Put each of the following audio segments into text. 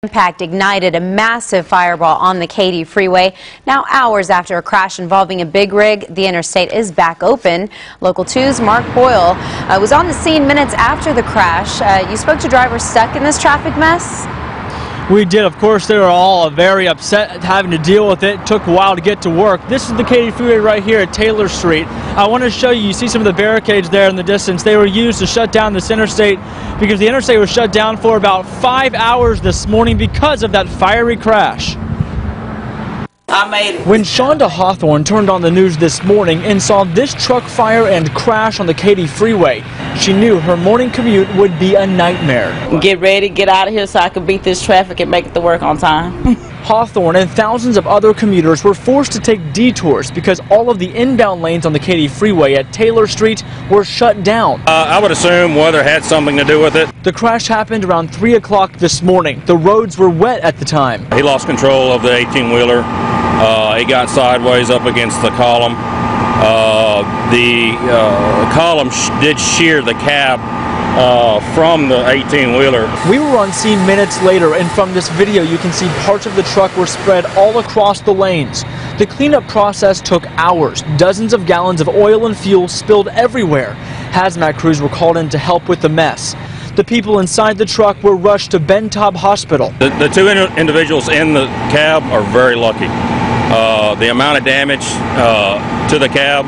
Impact ignited a massive fireball on the Katy Freeway. Now, hours after a crash involving a big rig, the interstate is back open. Local 2's Mark Boyle was on the scene minutes after the crash. You spoke to drivers stuck in this traffic mess? We did. Of course, they were all very upset having to deal with it. Took a while to get to work. This is the Katy Freeway right here at Taylor Street. I want to show you, see some of the barricades there in the distance. They were used to shut down this interstate because the interstate was shut down for about 5 hours this morning because of that fiery crash. When Shonda Hawthorne turned on the news this morning and saw this truck fire and crash on the Katy Freeway, she knew her morning commute would be a nightmare. Get ready, get out of here so I can beat this traffic and make it to work on time. Hawthorne and thousands of other commuters were forced to take detours because all of the inbound lanes on the Katy Freeway at Taylor Street were shut down. I would assume weather had something to do with it. The crash happened around 3 o'clock this morning. The roads were wet at the time. He lost control of the 18-wheeler. He got sideways up against the column. The column did shear the cab from the 18-wheeler. We were on scene minutes later, and from this video you can see parts of the truck were spread all across the lanes. The cleanup process took hours. Dozens of gallons of oil and fuel spilled everywhere. Hazmat crews were called in to help with the mess. The people inside the truck were rushed to Ben Taub Hospital. The two individuals in the cab are very lucky. The amount of damage to the cab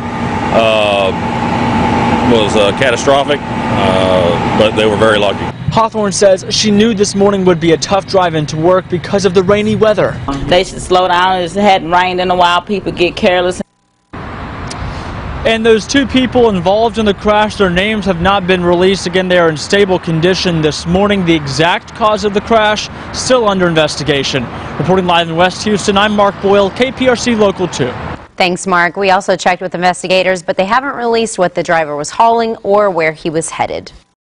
was catastrophic, but they were very lucky. Hawthorne says she knew this morning would be a tough drive into work because of the rainy weather. They should slow down. It hadn't rained in a while. People get careless. And those two people involved in the crash, their names have not been released. Again, they are in stable condition this morning. The exact cause of the crash still under investigation. Reporting live in West Houston, I'm Mark Boyle, KPRC Local 2. Thanks, Mark. We also checked with investigators, but they haven't released what the driver was hauling or where he was headed.